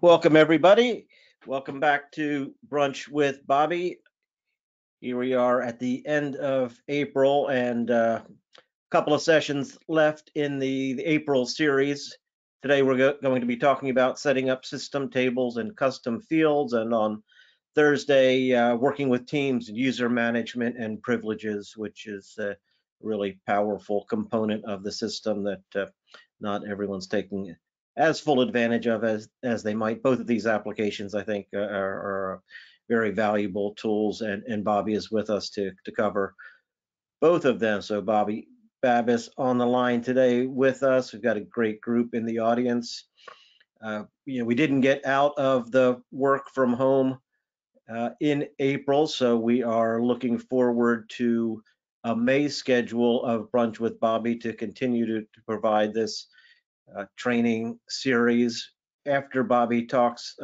Welcome, everybody. Welcome back to Brunch with Bobby. Here we are at the end of April and a couple of sessions left in the April series. Today, we're going to be talking about setting up system tables and custom fields, and on Thursday, working with teams, user management, and privileges, which is a really powerful component of the system that not everyone's taking as full advantage of as they might. Both of these applications, I think, are very valuable tools, and Bobby is with us to cover both of them. So Bobby Babis on the line today with us. We've got a great group in the audience. We didn't get out of the work from home in April, so we are looking forward to a May schedule of Brunch with Bobby to continue to provide this training series. After Bobby talks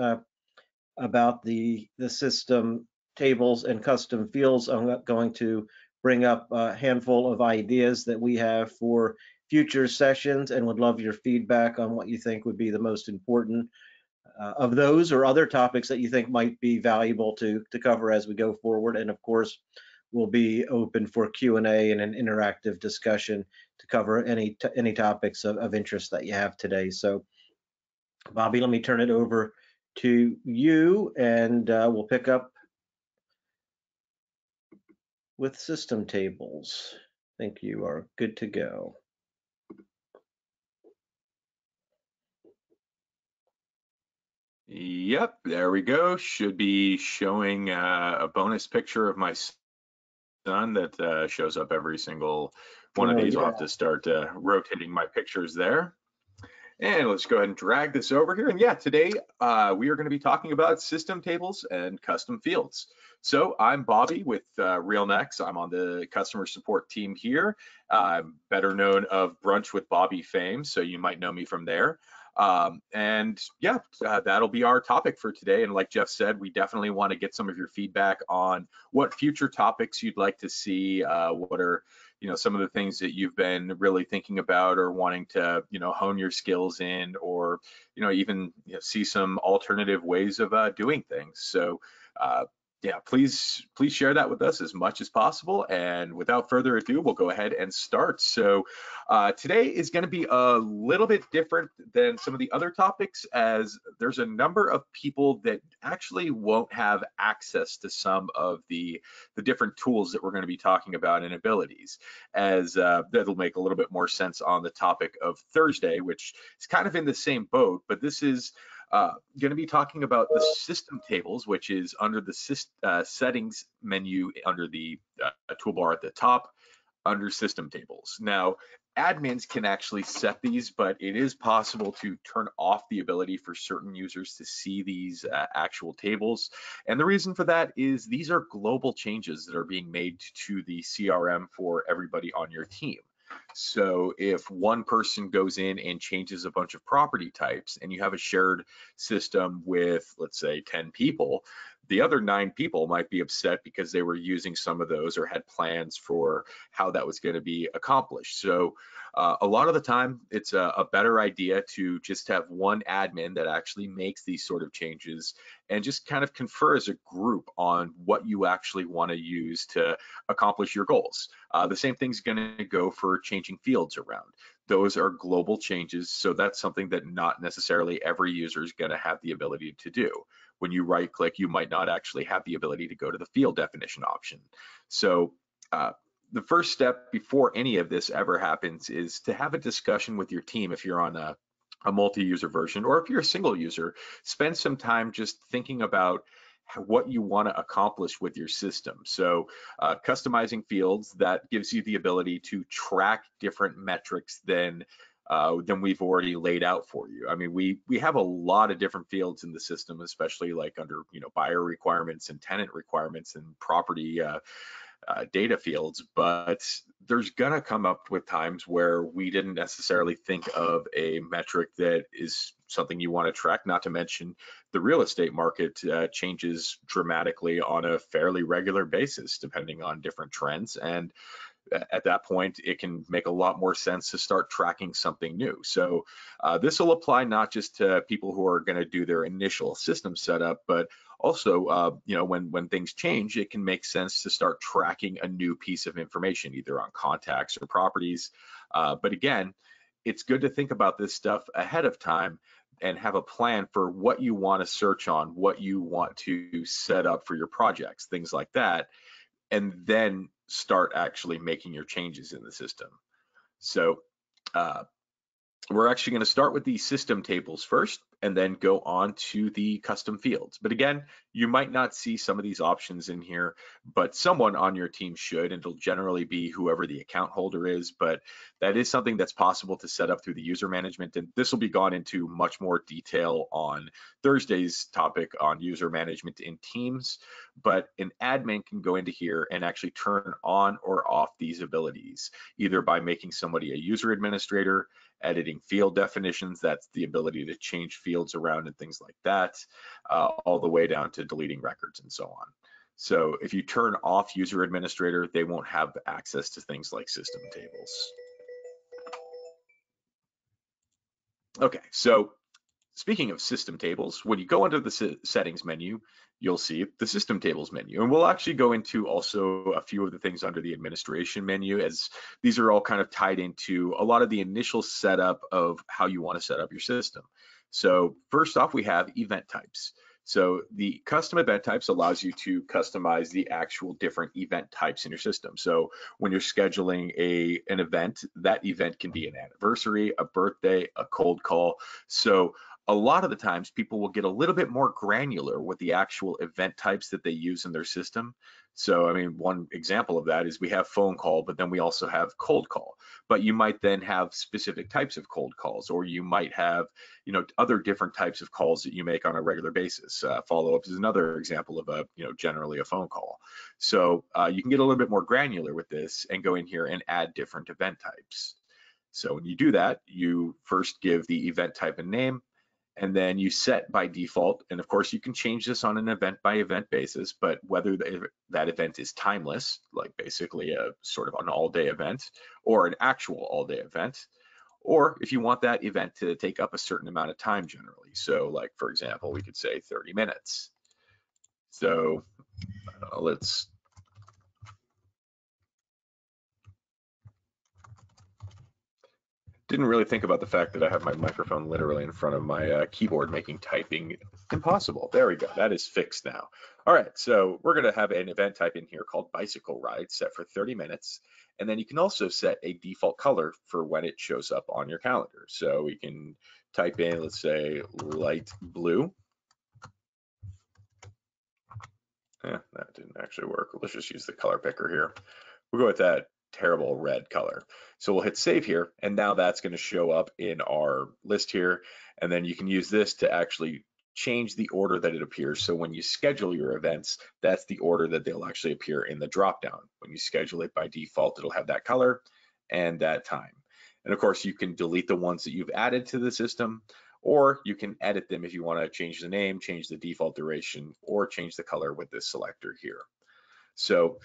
about the system tables and custom fields, I'm going to bring up a handful of ideas that we have for future sessions and would love your feedback on what you think would be the most important of those or other topics that you think might be valuable to cover as we go forward. And of course, we'll be open for Q&A and an interactive discussion to cover any topics of interest that you have today. So Bobby, let me turn it over to you, and we'll pick up with system tables. I think you are good to go. Yep, there we go. Should be showing a bonus picture of my son that shows up every single one of these. I'll have to start rotating my pictures there. And let's go ahead and drag this over here. And yeah, today we are going to be talking about system tables and custom fields. So I'm Bobby with RealNex. I'm on the customer support team here. I'm better known of Brunch with Bobby fame, so you might know me from there. That'll be our topic for today. And like Jeff said, we definitely want to get some of your feedback on what future topics you'd like to see. What are some of the things that you've been really thinking about or wanting to hone your skills in, or even see some alternative ways of doing things. So please share that with us as much as possible. And without further ado, we'll go ahead and start. So today is going to be a little bit different than some of the other topics, as there's a number of people that actually won't have access to some of the different tools that we're going to be talking about and abilities, as that'll make a little bit more sense on the topic of Thursday, which is kind of in the same boat, but this is going to be talking about the system tables, which is under the settings menu under the toolbar at the top under system tables. Now, admins can actually set these, but it is possible to turn off the ability for certain users to see these actual tables. And the reason for that is these are global changes that are being made to the CRM for everybody on your team. So if one person goes in and changes a bunch of property types and you have a shared system with, let's say, 10 people, the other 9 people might be upset because they were using some of those or had plans for how that was going to be accomplished. So a lot of the time, it's a better idea to just have one admin that actually makes these sort of changes and just kind of confer as a group on what you actually want to use to accomplish your goals. The same thing's going to go for changing fields around. Those are global changes, so that's something that not necessarily every user is going to have the ability to do. When you right click, you might not actually have the ability to go to the field definition option. So the first step before any of this ever happens is to have a discussion with your team. If you're on a multi-user version, or if you're a single user, spend some time just thinking about what you want to accomplish with your system. So customizing fields, that gives you the ability to track different metrics than we've already laid out for you. I mean, we have a lot of different fields in the system, especially like under buyer requirements and tenant requirements and property data fields, but there's gonna come up with times where we didn't necessarily think of a metric that is something you want to track, not to mention the real estate market changes dramatically on a fairly regular basis depending on different trends. And at that point, it can make a lot more sense to start tracking something new. So this will apply not just to people who are going to do their initial system setup, but also, you know, when things change, it can make sense to start tracking a new piece of information, either on contacts or properties. But again, it's good to think about this stuff ahead of time and have a plan for what you want to search on, what you want to set up for your projects, things like that, and then start actually making your changes in the system. So we're actually going to start with the system tables first and then go on to the custom fields. But again, you might not see some of these options in here, but someone on your team should, and it'll generally be whoever the account holder is. But that is something that's possible to set up through the user management. And this will be gone into much more detail on Thursday's topic on user management in Teams. But an admin can go into here and actually turn on or off these abilities, either by making somebody a user administrator, editing field definitions, that's the ability to change fields around and things like that, all the way down to deleting records and so on. So if you turn off user administrator, they won't have access to things like system tables. Okay, so speaking of system tables, when you go into the settings menu, you'll see the system tables menu. And we'll actually go into also a few of the things under the administration menu, as these are all kind of tied into a lot of the initial setup of how you want to set up your system. So first off, we have event types. So the custom event types allows you to customize the actual different event types in your system. So when you're scheduling an event, that event can be an anniversary, a birthday, a cold call. So a lot of the times people will get a little bit more granular with the actual event types that they use in their system. So, I mean, one example of that is we have phone call, but then we also have cold call. But you might then have specific types of cold calls, or you might have, you know, other different types of calls that you make on a regular basis. Follow-up is another example of a, you know, generally a phone call. So you can get a little bit more granular with this and go in here and add different event types. So when you do that, you first give the event type a name, and then you set by default, and of course you can change this on an event by event basis, but whether that event is timeless, like basically a sort of an all-day event, or an actual all-day event, or if you want that event to take up a certain amount of time generally. So like, for example, we could say 30 minutes. So let's didn't really think about the fact that I have my microphone literally in front of my keyboard, making typing impossible. There we go, that is fixed now. All right, so we're gonna have an event type in here called bicycle ride, set for 30 minutes. And then you can also set a default color for when it shows up on your calendar. So we can type in, let's say, light blue. That didn't actually work. Let's just use the color picker here. We'll go with that terrible red color. So we'll hit save here, and now that's going to show up in our list here. And then you can use this to actually change the order that it appears. So when you schedule your events, that's the order that they'll actually appear in the dropdown. When you schedule it by default, it'll have that color and that time. And of course, you can delete the ones that you've added to the system, or you can edit them if you want to change the name, change the default duration, or change the color with this selector here. So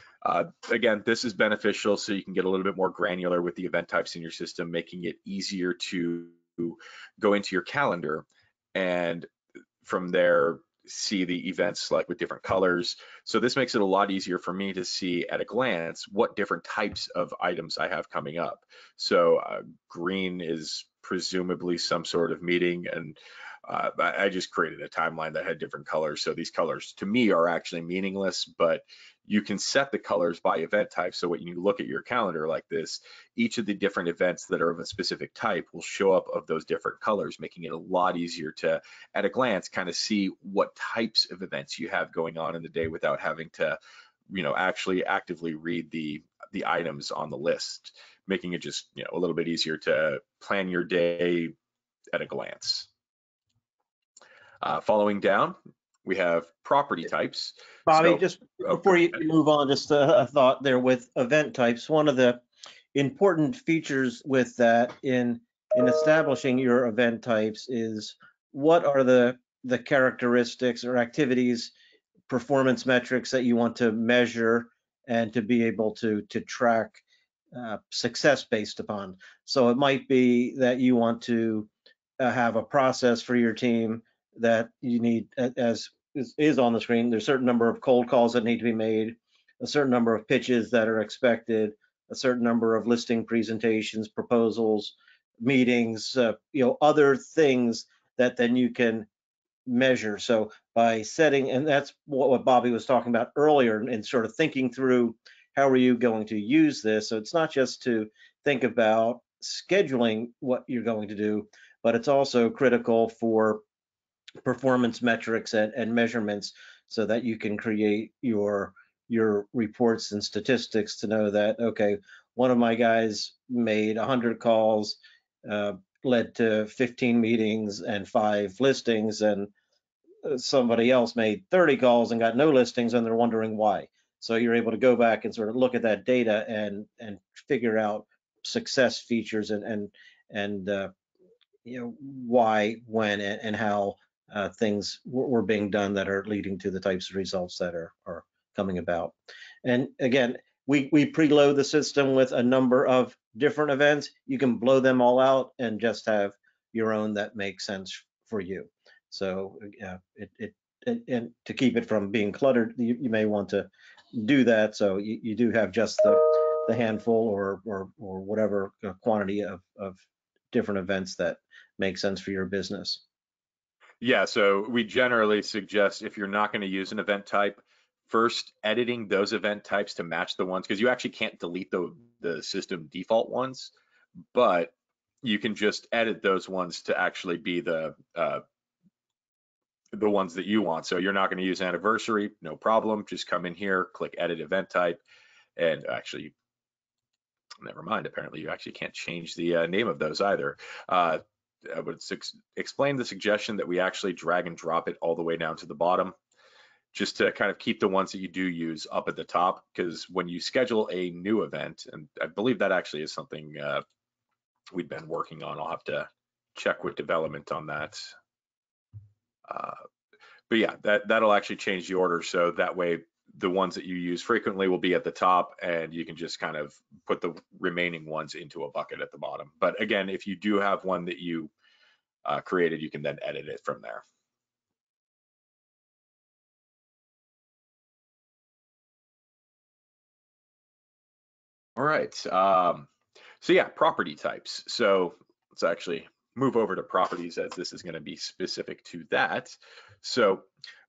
again, this is beneficial so you can get a little bit more granular with the event types in your system, making it easier to go into your calendar and from there see the events like with different colors. So this makes it a lot easier for me to see at a glance what different types of items I have coming up. So green is presumably some sort of meeting, and I just created a timeline that had different colors. So these colors to me are actually meaningless, but you can set the colors by event type. So when you look at your calendar like this, each of the different events that are of a specific type will show up of those different colors, making it a lot easier to, at a glance, kind of see what types of events you have going on in the day without having to, you know, actually actively read the items on the list, making it just, you know, a little bit easier to plan your day at a glance. Following down, we have property types. Bobby, So, just before you move on, just a thought there with event types. One of the important features with that in establishing your event types is what are the characteristics or activities, performance metrics that you want to measure and to be able to track success based upon. So it might be that you want to have a process for your team that you need, as is on the screen. There's a certain number of cold calls that need to be made, a certain number of pitches that are expected, a certain number of listing presentations, proposals, meetings, other things that then you can measure. So by setting, and that's what Bobby was talking about earlier, and sort of thinking through how are you going to use this. So it's not just to think about scheduling what you're going to do, but it's also critical for performance metrics and measurements, so that you can create your reports and statistics to know that, okay, one of my guys made 100 calls, uh, led to 15 meetings and 5 listings, and somebody else made 30 calls and got no listings, and they're wondering why. So you're able to go back and sort of look at that data and figure out success features and why, when, and how things were being done that are leading to the types of results that are coming about. And again, we preload the system with a number of different events. You can blow them all out and just have your own that makes sense for you. So and to keep it from being cluttered, you may want to do that. So you do have just the handful or whatever quantity of different events that make sense for your business. Yeah, so we generally suggest, if you're not going to use an event type, first editing those event types to match the ones, because you actually can't delete the system default ones, but you can just edit those ones to actually be the ones that you want. So you're not going to use anniversary, no problem. Just come in here, click edit event type, and actually, never mind. Apparently, you actually can't change the name of those either. I would explain the suggestion that we actually drag and drop it all the way down to the bottom, just to kind of keep the ones that you do use up at the top, because when you schedule a new event, and I believe that actually is something we've been working on. I'll have to check with development on that. But yeah, that'll actually change the order, so that way the ones that you use frequently will be at the top, and you can just kind of put the remaining ones into a bucket at the bottom. But again, if you do have one that you created, you can then edit it from there. All right. So yeah, property types. So let's actually move over to properties, as this is going to be specific to that. So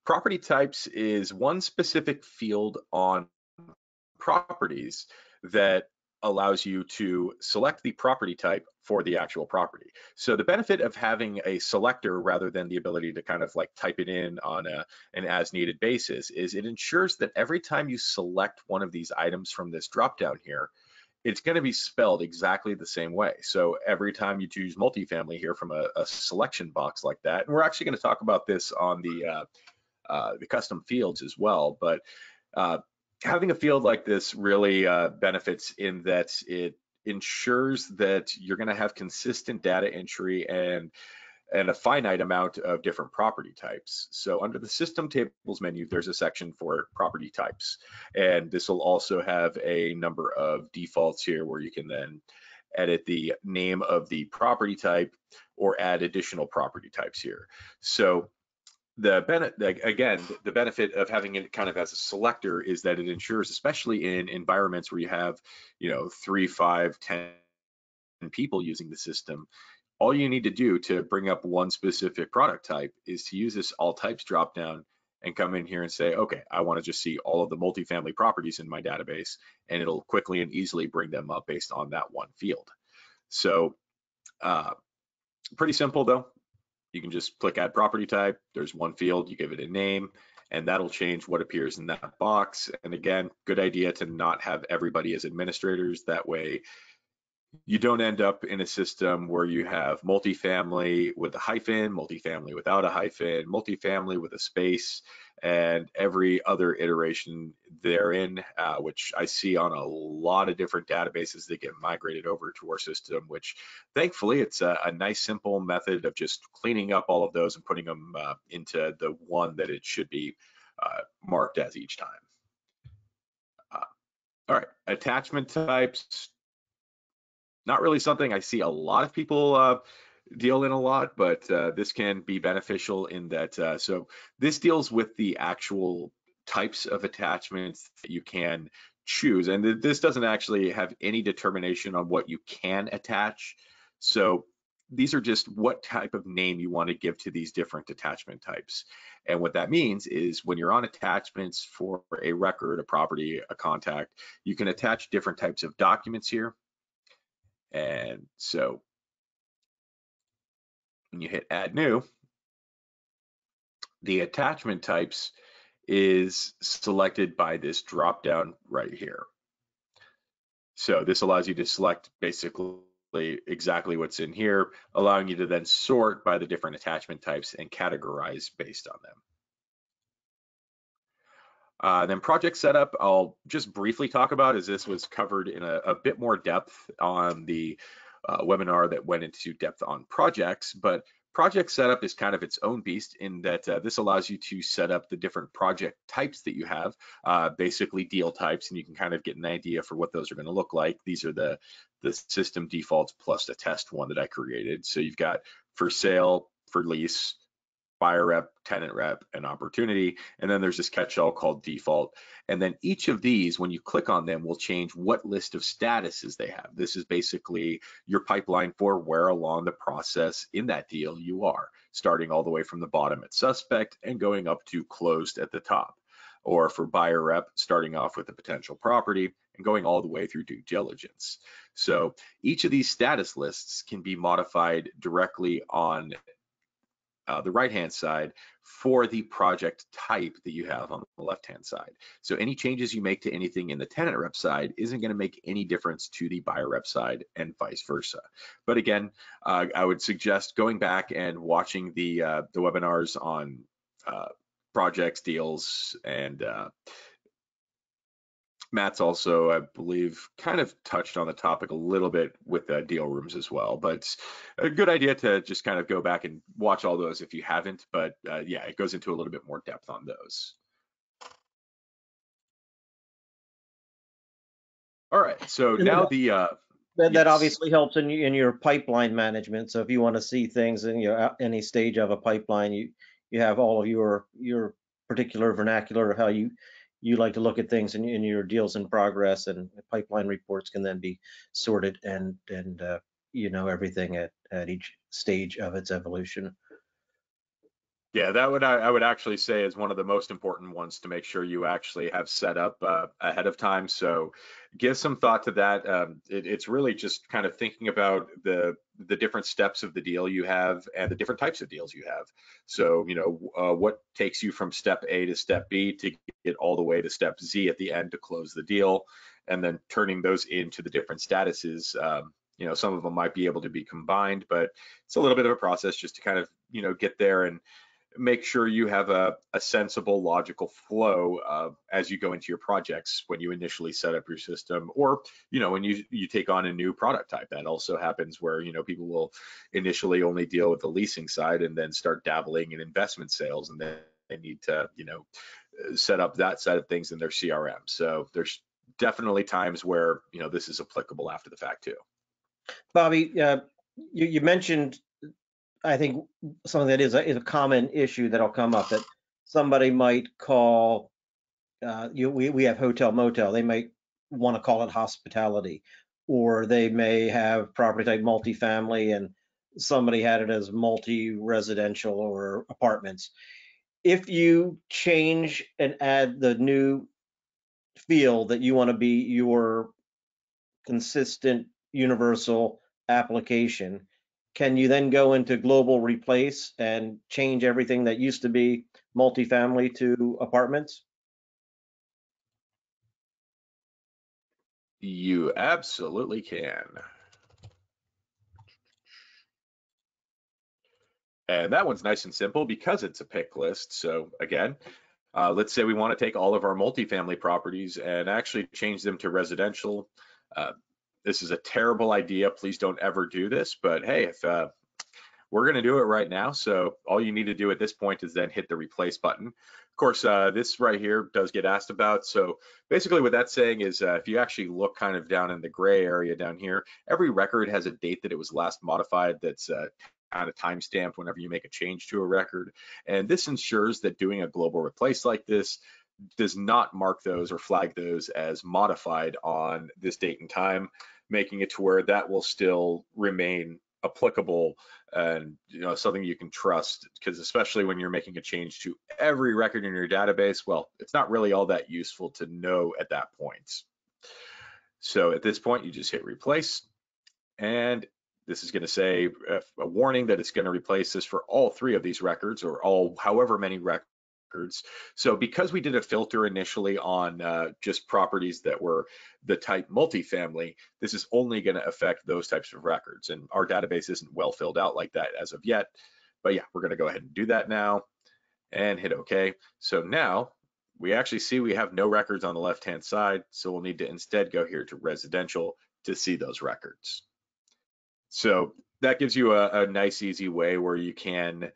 property types is one specific field on properties that allows you to select the property type for the actual property. So the benefit of having a selector rather than the ability to kind of like type it in on an as needed basis is it ensures that every time you select one of these items from this drop down here, it's going to be spelled exactly the same way. So every time you choose multifamily here from a selection box like that, and we're actually going to talk about this on the custom fields as well, but having a field like this really benefits in that it ensures that you're going to have consistent data entry and a finite amount of different property types. So under the system tables menu, there's a section for property types. And this will also have a number of defaults here where you can then edit the name of the property type or add additional property types here. So the benefit of having it kind of as a selector is that it ensures, especially in environments where you have, 3, 5, 10 people using the system, all you need to do to bring up one specific product type is to use this all types dropdown and come in here and say, okay, I want to just see all of the multifamily properties in my database, and it'll quickly and easily bring them up based on that one field. So pretty simple though. You can just click add property type. There's one field, you give it a name, and that'll change what appears in that box. And again, good idea to not have everybody as administrators. That way you don't end up in a system where you have multifamily with a hyphen, multifamily without a hyphen, multifamily with a space, and every other iteration therein, which I see on a lot of different databases that get migrated over to our system, which thankfully it's a nice simple method of just cleaning up all of those and putting them into the one that it should be marked as each time. All right, attachment types. Not really something I see a lot of people deal in a lot, but this can be beneficial in that. So this deals with the actual types of attachments that you can choose. And this doesn't actually have any determination on what you can attach. So these are just what type of name you want to give to these different attachment types. And what that means is when you're on attachments for a record, a property, a contact, you can attach different types of documents here. And so when you hit add new, the attachment types is selected by this drop down right here. So this allows you to select basically exactly what's in here, allowing you to then sort by the different attachment types and categorize based on them. Then project setup, I'll just briefly talk about, as this was covered in a bit more depth on the webinar that went into depth on projects, but project setup is kind of its own beast in that this allows you to set up the different project types that you have, basically deal types, and you can kind of get an idea for what those are going to look like. These are the system defaults plus the test one that I created. So you've got for sale, for lease, buyer rep, tenant rep, and opportunity. And then there's this catch-all called default. And then each of these, when you click on them, will change what list of statuses they have. This is basically your pipeline for where along the process in that deal you are, starting all the way from the bottom at suspect and going up to closed at the top. Or for buyer rep, starting off with a potential property and going all the way through due diligence. So each of these status lists can be modified directly on the right-hand side for the project type that you have on the left-hand side. So any changes you make to anything in the tenant rep side isn't going to make any difference to the buyer rep side and vice versa. But again, I would suggest going back and watching the webinars on projects, deals, and Matt's also, I believe, kind of touched on the topic a little bit with deal rooms as well, but a good idea to just kind of go back and watch all those if you haven't, but yeah, it goes into a little bit more depth on those. All right, so now the that yes. obviously helps in your pipeline management. So if you want to see things in any stage of a pipeline, you have all of your particular vernacular of how you like to look at things in your deals in progress, and pipeline reports can then be sorted and everything at each stage of its evolution. Yeah, that would I would actually say is one of the most important ones to make sure you actually have set up ahead of time. So give some thought to that. It's really just kind of thinking about the different steps of the deal you have and the different types of deals you have. So what takes you from step A to step B to get all the way to step Z at the end to close the deal, and then turning those into the different statuses. Some of them might be able to be combined, but it's a little bit of a process just to kind of get there and make sure you have a sensible, logical flow as you go into your projects when you initially set up your system, or when you take on a new product type. That also happens where people will initially only deal with the leasing side and then start dabbling in investment sales, and then they need to set up that side of things in their CRM. So there's definitely times where this is applicable after the fact too. Bobby, you mentioned, I think, something that is a common issue that'll come up, that somebody might call, we have hotel motel, they might want to call it hospitality, or they may have property type multifamily and somebody had it as multi-residential or apartments. If you change and add the new field that you want to be your consistent universal application, can you then go into global replace and change everything that used to be multifamily to apartments? You absolutely can. And that one's nice and simple because it's a pick list. So again, let's say we want to take all of our multifamily properties and actually change them to residential. This is a terrible idea. Please don't ever do this. But hey, if we're going to do it right now. So all you need to do at this point is then hit the replace button. Of course, this right here does get asked about. So basically what that's saying is if you actually look kind of down in the gray area down here, every record has a date that it was last modified that's kind of timestamped whenever you make a change to a record. And this ensures that doing a global replace like this does not mark those or flag those as modified on this date and time, making it to where that will still remain applicable and something you can trust, because especially when you're making a change to every record in your database, well, it's not really all that useful to know at that point. So at this point, you just hit replace, and this is going to say a warning that it's going to replace this for all 3 of these records, or all however many records. So because we did a filter initially on just properties that were the type multifamily, this is only going to affect those types of records. And our database isn't well filled out like that as of yet. But yeah, we're going to go ahead and do that now and hit OK. So now we actually see we have no records on the left-hand side. So we'll need to instead go here to residential to see those records. So that gives you a nice, easy way where you can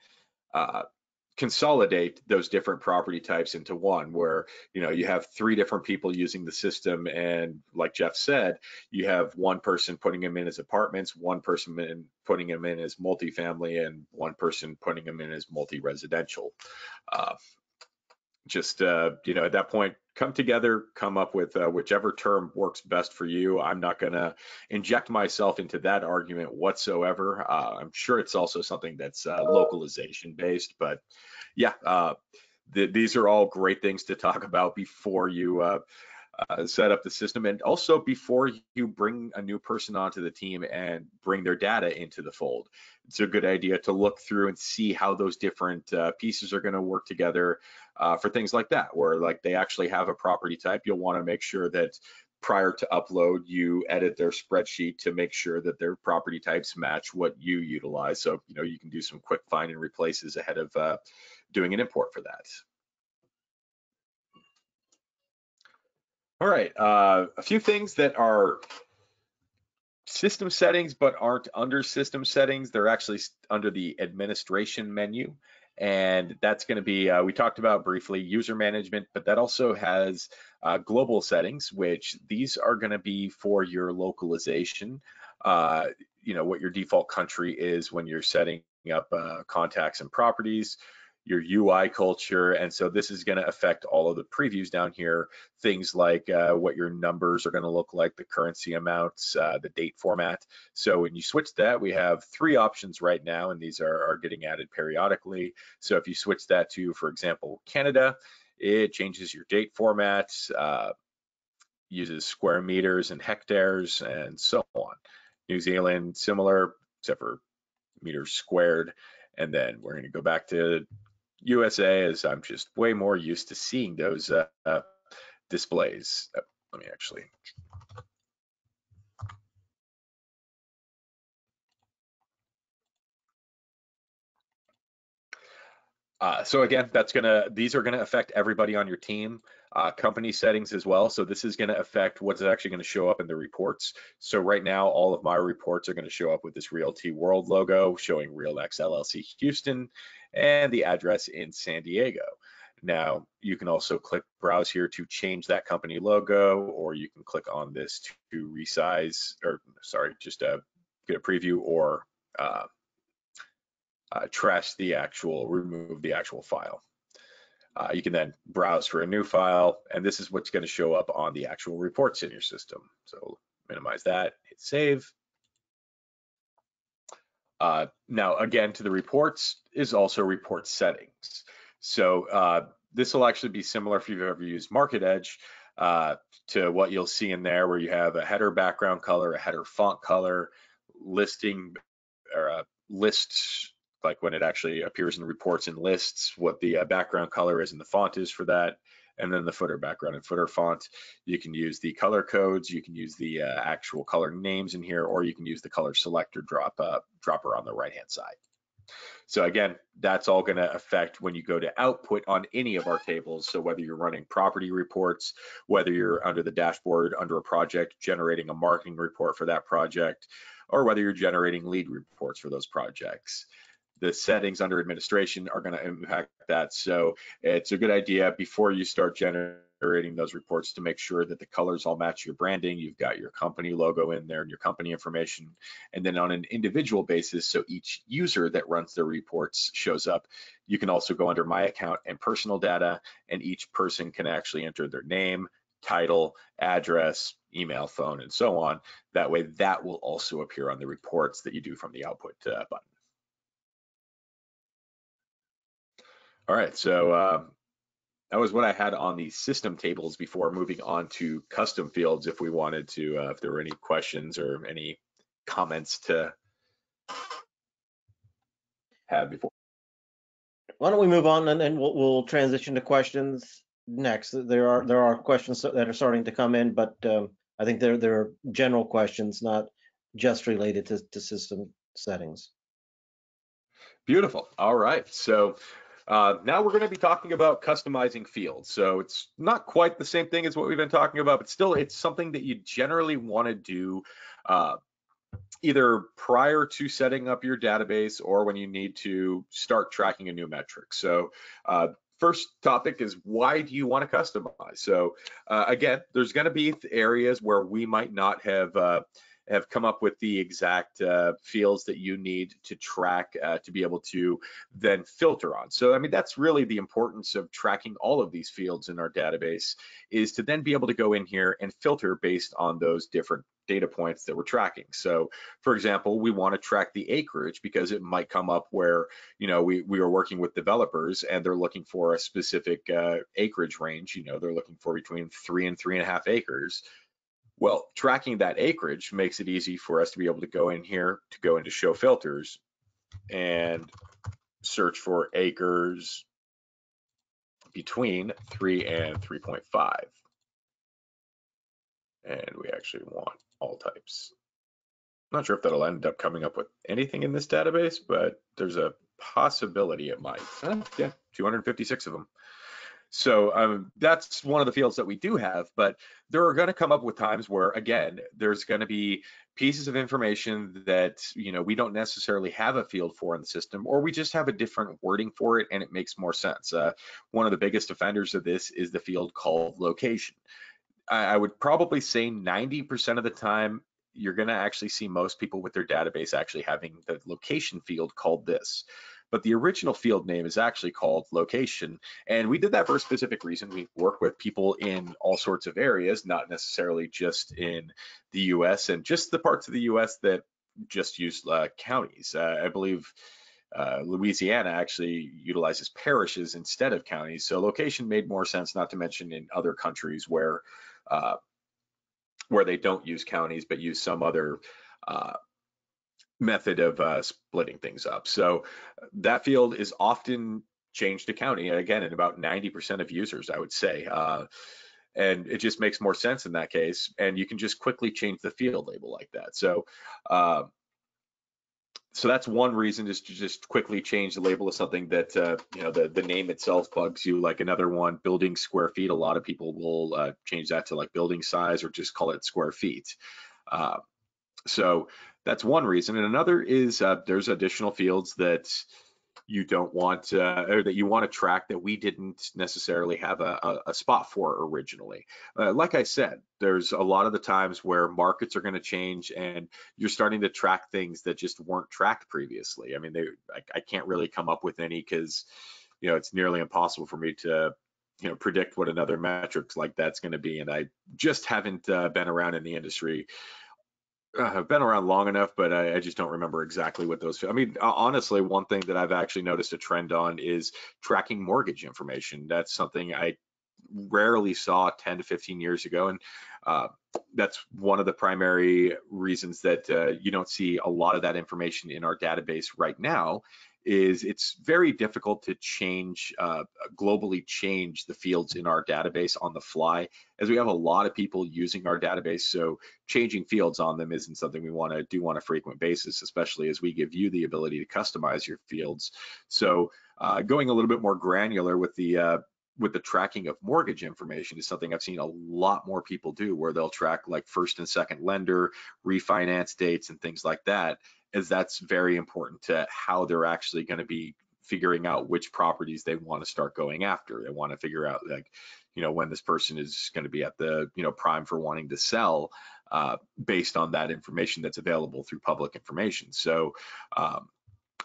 consolidate those different property types into one, where you have 3 different people using the system, and like Jeff said, you have one person putting them in as apartments, one person putting them in as multifamily, and one person putting them in as multi-residential. At that point, come together, come up with whichever term works best for you. I'm not going to inject myself into that argument whatsoever. I'm sure it's also something that's localization based, but yeah, these are all great things to talk about before you set up the system, and also before you bring a new person onto the team and bring their data into the fold. It's a good idea to look through and see how those different pieces are going to work together for things like that, where like they actually have a property type. You'll want to make sure that prior to upload, you edit their spreadsheet to make sure that their property types match what you utilize. So you can do some quick find and replaces ahead of doing an import for that. All right, a few things that are system settings but aren't under system settings. They're actually under the administration menu, and that's going to be, we talked about briefly, user management, but that also has global settings, which these are going to be for your localization, what your default country is when you're setting up contacts and properties, your UI culture. And so this is going to affect all of the previews down here, things like what your numbers are going to look like, the currency amounts, the date format. So when you switch that, we have 3 options right now, and these are getting added periodically. So if you switch that to, for example, Canada, it changes your date format, uses square meters and hectares, and so on. New Zealand, similar, except for meters squared. And then we're going to go back to USA, as I'm just way more used to seeing those displays. Let me actually. So again, these are gonna affect everybody on your team, company settings as well. So this is gonna affect what's actually gonna show up in the reports. So right now, all of my reports are gonna show up with this Realty World logo showing RealX LLC Houston and the address in San Diego. Now, you can also click browse here to change that company logo, or you can click on this to resize, or sorry, just get a preview, or remove the actual file. You can then browse for a new file, and this is what's going to show up on the actual reports in your system. So minimize that, hit save. Now, again, to the reports is also report settings. So this will actually be similar if you've ever used Market Edge to what you'll see in there, where you have a header background color, a header font color, listing, or a list, like when it actually appears in the reports and lists, what the background color is and the font is for that, and then the footer background and footer font. You can use the color codes, you can use the actual color names in here, or you can use the color selector dropper on the right-hand side. So again, that's all going to affect when you go to output on any of our tables. So whether you're running property reports, whether you're under the dashboard under a project generating a marketing report for that project, or whether you're generating lead reports for those projects. The settings under administration are going to impact that. So it's a good idea before you start generating those reports to make sure that the colors all match your branding. You've got your company logo in there and your company information. And then on an individual basis, so each user that runs their reports shows up, you can also go under My Account and Personal Data, and each person can actually enter their name, title, address, email, phone, and so on. That way, that will also appear on the reports that you do from the output button. All right, so that was what I had on the system tables before moving on to custom fields. If we wanted to, if there were any questions or any comments to have before. Why don't we move on, and then we'll transition to questions next. There are questions that are starting to come in, but I think there are general questions, not just related to system settings. Beautiful. All right, so now we're going to be talking about customizing fields. So it's not quite the same thing as what we've been talking about, but still it's something that you generally want to do either prior to setting up your database or when you need to start tracking a new metric. So first topic is, why do you want to customize? So again, there's going to be areas where we might not have come up with the exact fields that you need to track to be able to then filter on. So I mean, that's really the importance of tracking all of these fields in our database, is to then be able to go in here and filter based on those different data points that we're tracking. So for example, we want to track the acreage because it might come up where, you know, we are working with developers and they're looking for a specific acreage range. You know, they're looking for between 3 and 3.5 acres. Well, tracking that acreage makes it easy for us to be able to go in here, to go into show filters and search for acres between 3 and 3.5. And we actually want all types. I'm not sure if that'll end up coming up with anything in this database, but there's a possibility it might. Yeah, 256 of them. So that's one of the fields that we do have, but there are going to come up with times where, again, there's going to be pieces of information that, you know, we don't necessarily have a field for in the system, or we just have a different wording for it and it makes more sense. One of the biggest offenders of this is the field called location. I would probably say 90% of the time, you're going to actually see most people with their database actually having the location field called this. But the original field name is actually called location. And we did that for a specific reason. We work with people in all sorts of areas, not necessarily just in the US, and just the parts of the US that just use counties. I believe Louisiana actually utilizes parishes instead of counties. So location made more sense, not to mention in other countries where they don't use counties, but use some other method of splitting things up. So that field is often changed to county, and again, in about 90% of users, I would say. And it just makes more sense in that case. And you can just quickly change the field label like that. So so that's one reason, is to just quickly change the label of something that, you know, the name itself bugs you. Like another one, building square feet. A lot of people will change that to like building size, or just call it square feet. So that's one reason. And another is there's additional fields that you don't want, or that you want to track, that we didn't necessarily have a spot for originally. Like I said, there's a lot of the times where markets are going to change and you're starting to track things that just weren't tracked previously. I mean, I can't really come up with any, because, you know, it's nearly impossible for me to, you know, predict what another metric like that's going to be. And I just haven't been around in the industry. I've been around long enough, but I just don't remember exactly what those. I mean, honestly, one thing that I've actually noticed a trend on is tracking mortgage information. That's something I rarely saw 10 to 15 years ago, and that's one of the primary reasons that you don't see a lot of that information in our database right now. Is it's very difficult to change, globally change the fields in our database on the fly, as we have a lot of people using our database. So changing fields on them isn't something we want to do on a frequent basis, especially as we give you the ability to customize your fields. So going a little bit more granular with the with the tracking of mortgage information is something I've seen a lot more people do, where they'll track like first and second lender, refinance dates, and things like that, as that's very important to how they're actually going to be figuring out which properties they want to start going after. They want to figure out, like, when this person is going to be at the, prime for wanting to sell, based on that information that's available through public information. So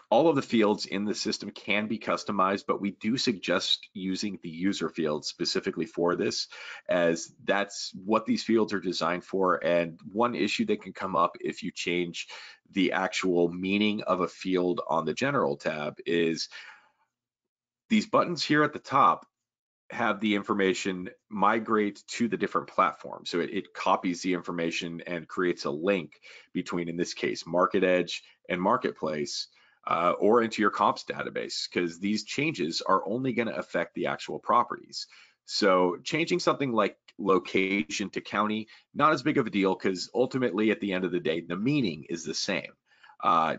all of the fields in the system can be customized, but we do suggest using the user fields specifically for this, as that's what these fields are designed for. And one issue that can come up if you change the actual meaning of a field on the general tab is these buttons here at the top have the information migrate to the different platforms. So it copies the information and creates a link between, in this case, Market Edge and Marketplace, or into your comps database, because these changes are only going to affect the actual properties. So changing something like location to county, not as big of a deal, because ultimately at the end of the day, the meaning is the same.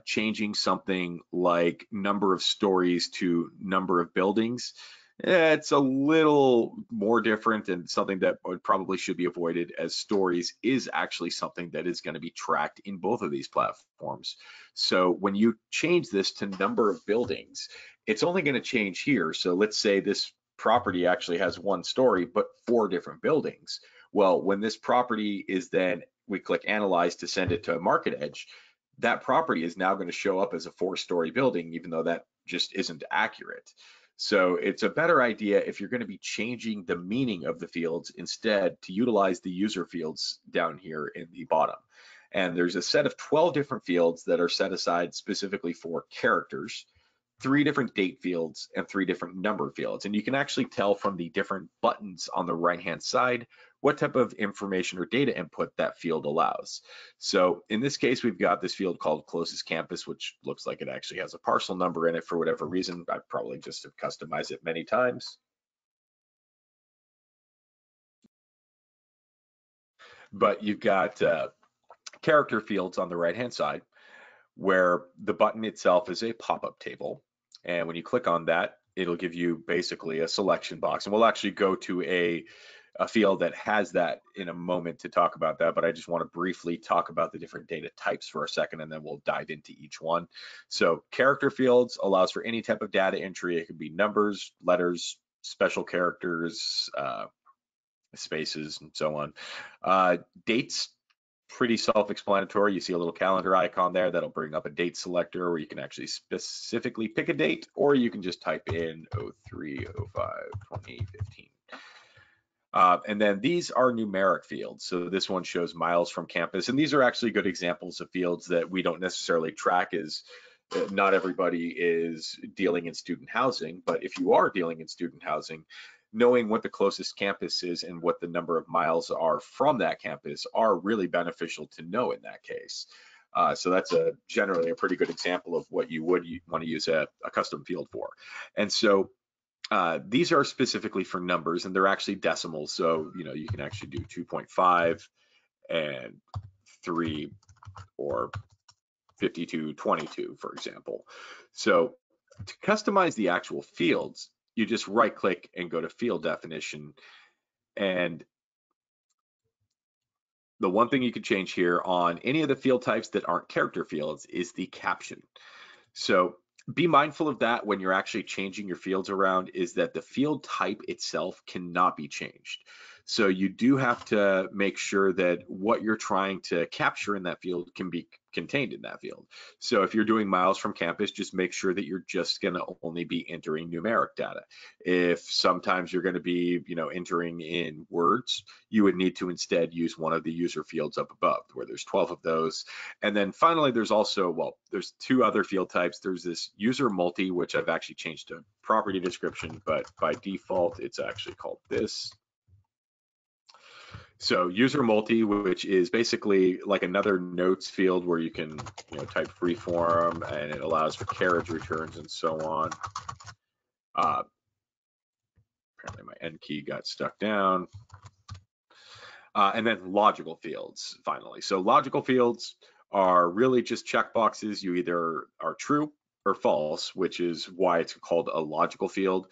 Changing something like number of stories to number of buildings, it's a little more different, and something that probably should be avoided, as stories is actually something that is going to be tracked in both of these platforms. So when you change this to number of buildings, it's only going to change here. So let's say this property actually has 1 story, but 4 different buildings. Well, when this property is then, we click Analyze to send it to Market Edge, that property is now going to show up as a 4-story building, even though that just isn't accurate. So it's a better idea, if you're going to be changing the meaning of the fields, instead to utilize the user fields down here in the bottom. And there's a set of 12 different fields that are set aside specifically for characters, 3 different date fields, and 3 different number fields. And you can actually tell from the different buttons on the right-hand side what type of information or data input that field allows. So in this case, we've got this field called closest campus, which looks like it actually has a parcel number in it for whatever reason. I probably just have customized it many times. But you've got character fields on the right-hand side, where the button itself is a pop-up table. And when you click on that, it'll give you basically a selection box. And we'll actually go to a field that has that in a moment to talk about that, but I just want to briefly talk about the different data types for a second, and then we'll dive into each one. So character fields allows for any type of data entry. It can be numbers, letters, special characters, spaces, and so on. Dates, pretty self-explanatory. You see a little calendar icon there that'll bring up a date selector, where you can actually specifically pick a date, or you can just type in 03/05/2015. And then these are numeric fields. So this one shows miles from campus, and these are actually good examples of fields that we don't necessarily track, as not everybody is dealing in student housing. But if you are dealing in student housing, knowing what the closest campus is and what the number of miles are from that campus are really beneficial to know in that case. So that's generally a pretty good example of what you would want to use a custom field for. And so these are specifically for numbers, and they're actually decimals. So, you can actually do 2.5 and 3, or 5222, for example. So to customize the actual fields, you just right click and go to field definition. And the one thing you can change here on any of the field types that aren't character fields is the caption. So be mindful of that when you're actually changing your fields around, is that the field type itself cannot be changed. So you do have to make sure that what you're trying to capture in that field can be contained in that field. So if you're doing miles from campus, just make sure that you're just going to only be entering numeric data. If sometimes you're going to be, entering in words, you would need to instead use one of the user fields up above, where there's 12 of those. And then finally, there's also, there's 2 other field types. There's this user multi, which I've actually changed to property description, but by default, it's actually called this. So user multi, which is basically like another notes field, where you can type freeform, and it allows for carriage returns and so on. Apparently my N key got stuck down. And then logical fields, finally. So logical fields are really just checkboxes. You either are true or false, which is why it's called a logical field,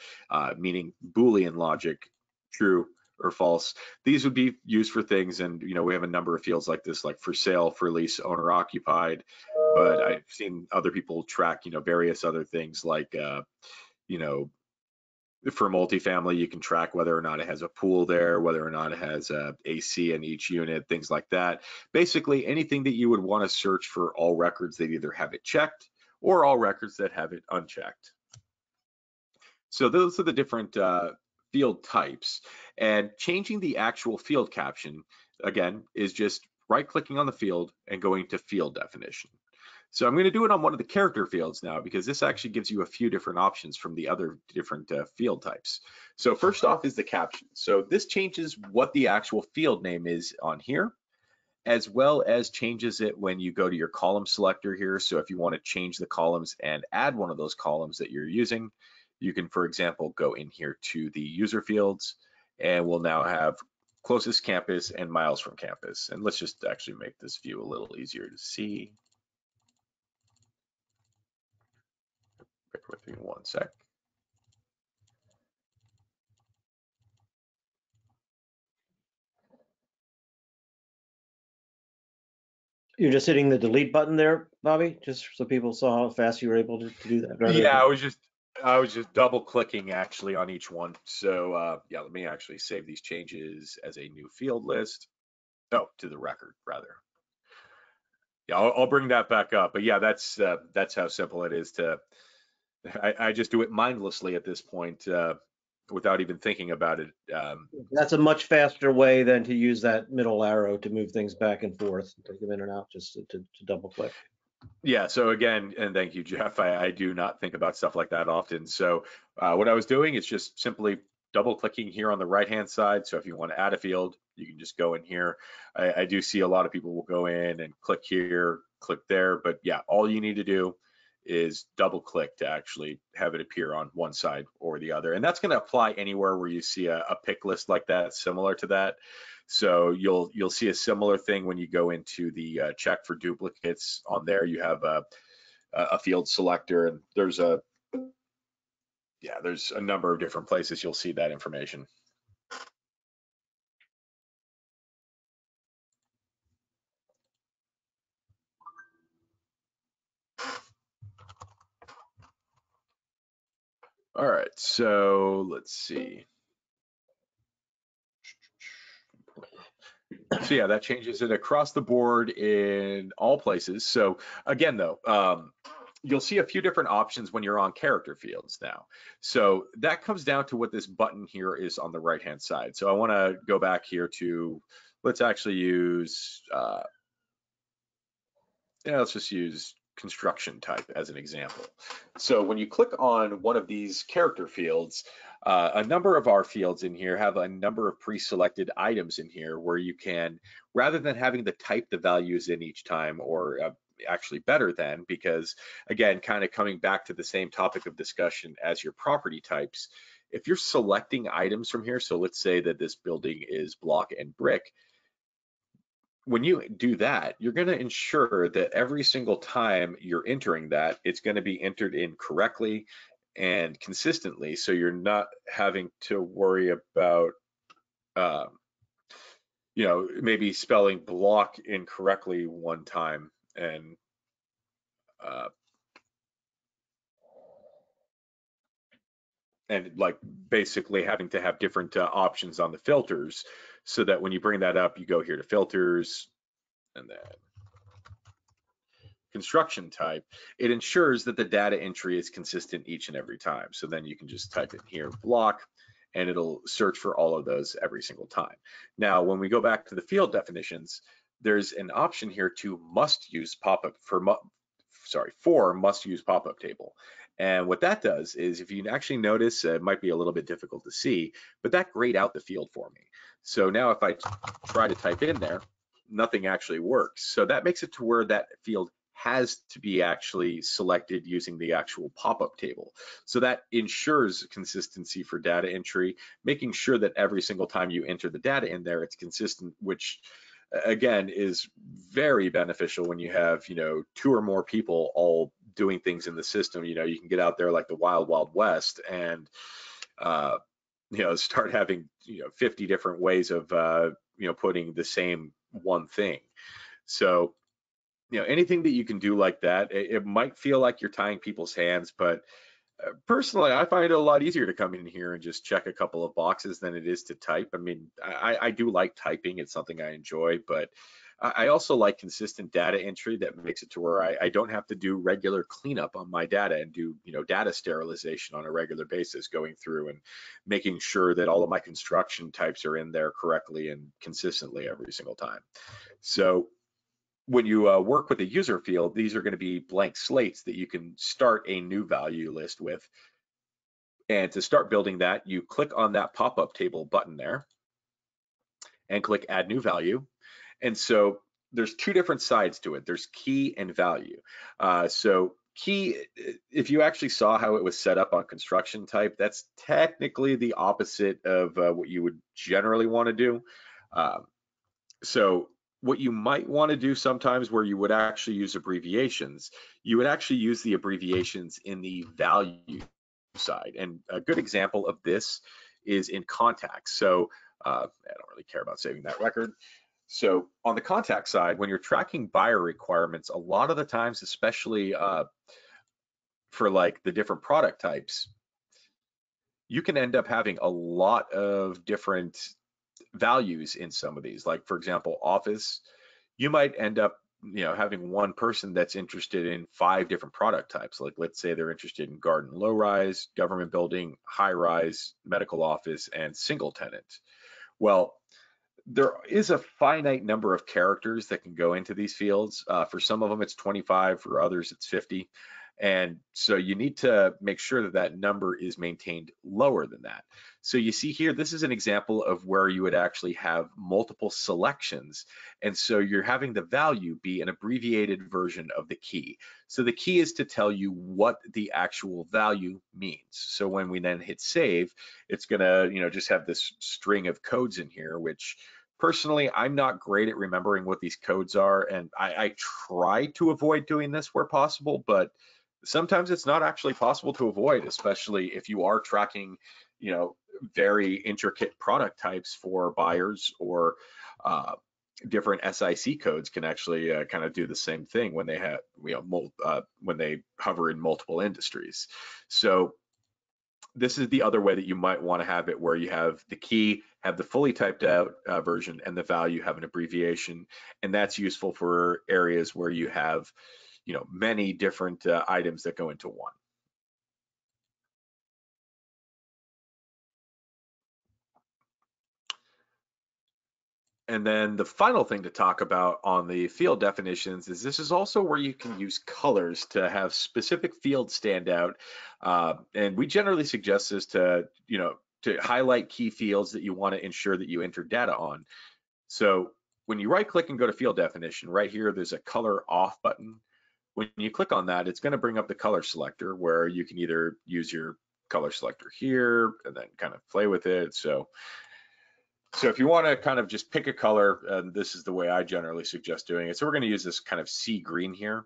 meaning Boolean logic, true or false. These would be used for things, and we have a number of fields like this, like for sale, for lease, owner occupied. But I've seen other people track, various other things like, for multifamily, you can track whether or not it has a pool there, whether or not it has AC in each unit, things like that. Basically, anything that you would want to search for all records that either have it checked or all records that have it unchecked. So those are the different field types. And changing the actual field caption, again, is just right-clicking on the field and going to field definition. So I'm going to do it on one of the character fields now, because this actually gives you a few different options from the other different field types. So first off is the caption. So this changes what the actual field name is on here, as well as changes it when you go to your column selector here. So if you want to change the columns and add one of those columns that you're using, you can, for example, go in here to the user fields, and we'll now have closest campus and miles from campus. And let's just actually make this view a little easier to see. Bear with me one sec. You're just hitting the delete button there, Bobby, just so people saw how fast you were able to do that. Yeah, I was just double clicking actually on each one. So yeah, let me actually save these changes as a new field list. Oh, to the record rather. Yeah, I'll bring that back up. But yeah, that's how simple it is to. I just do it mindlessly at this point, without even thinking about it. That's a much faster way than to use that middle arrow to move things back and forth, take them in and out, just to double click. Yeah, so again, and thank you, Jeff, I do not think about stuff like that often. So what I was doing is just simply double clicking here on the right hand side. So if you want to add a field, you can just go in here. I do see a lot of people will go in and click here, click there, but yeah, all you need to do is double click to actually have it appear on one side or the other. And that's going to apply anywhere where you see a pick list like that, similar to that. So you'll see a similar thing when you go into the check for duplicates. On there you have a field selector, and there's a number of different places you'll see that information. All right, so let's see. So yeah, that changes it across the board in all places. So again, though, you'll see a few different options when you're on character fields now. So that comes down to what this button here is on the right-hand side. So I want to go back here to, let's actually use, let's just use construction type as an example. So when you click on one of these character fields, a number of our fields in here have a number of pre-selected items in here where you can, rather than having to type the values in each time, or actually better than, because again, kind of coming back to the same topic of discussion as your property types, if you're selecting items from here, so let's say that this building is block and brick, when you do that, you're going to ensure that every single time you're entering that, it's going to be entered in correctly and consistently, so you're not having to worry about maybe spelling block incorrectly one time and like basically having to have different options on the filters, so that when you bring that up, you go here to filters and then construction type. It ensures that the data entry is consistent each and every time. So then you can just type in here block, and it'll search for all of those every single time. Now, when we go back to the field definitions, there's an option here to must use pop-up for must use pop-up table. And what that does is, if you actually notice, it might be a little bit difficult to see, but that grayed out the field for me. So now if I try to type in there, nothing actually works. So that makes it to where that field has to be actually selected using the actual pop-up table. So that ensures consistency for data entry, making sure that every single time you enter the data in there, it's consistent, which again is very beneficial when you have, 2 or more people all doing things in the system. You can get out there like the wild, wild west and start having 50 different ways of putting the same one thing. So anything that you can do like that, it might feel like you're tying people's hands, but personally, I find it a lot easier to come in here and just check a couple of boxes than it is to type. I mean, I do like typing. It's something I enjoy, but I also like consistent data entry that makes it to where I don't have to do regular cleanup on my data and do, data sterilization on a regular basis, going through and making sure that all of my construction types are in there correctly and consistently every single time. So when you work with a user field, these are going to be blank slates that you can start a new value list with. And to start building that, you click on that pop-up table button there and click add new value. And so there's two different sides to it. There's key and value. So key, if you actually saw how it was set up on construction type, that's technically the opposite of what you would generally want to do. So what you might want to do sometimes, where you would actually use abbreviations, you would actually use the abbreviations in the value side. And a good example of this is in contacts. So I don't really care about saving that record. So on the contact side, when you're tracking buyer requirements, a lot of the times, especially for like the different product types, you can end up having a lot of different values in some of these. Like, for example, office, you might end up having one person that's interested in 5 different product types. Like, let's say they're interested in garden low rise, government building, high rise, medical office, and single tenant. Well, there is a finite number of characters that can go into these fields. For some of them it's 25, for others it's 50. And so you need to make sure that that number is maintained lower than that. So you see here, this is an example of where you would actually have multiple selections. And so you're having the value be an abbreviated version of the key. So the key is to tell you what the actual value means. So when we then hit save, it's gonna, just have this string of codes in here, which personally, I'm not great at remembering what these codes are. And I try to avoid doing this where possible, but sometimes it's not actually possible to avoid, especially if you are tracking, very intricate product types for buyers, or different SIC codes can actually kind of do the same thing when they have, when they hover in multiple industries. So this is the other way that you might want to have it, where you have the key, have the fully typed out version, and the value have an abbreviation. And that's useful for areas where you have many different items that go into one. And then the final thing to talk about on the field definitions is this is also where you can use colors to have specific fields stand out. And we generally suggest this to highlight key fields that you want to ensure that you enter data on. So when you right click and go to field definition, right here, there's a color off button. When you click on that, it's going to bring up the color selector, where you can either use your color selector here and then kind of play with it. So if you want to kind of just pick a color, this is the way I generally suggest doing it. So we're going to use this kind of sea green here.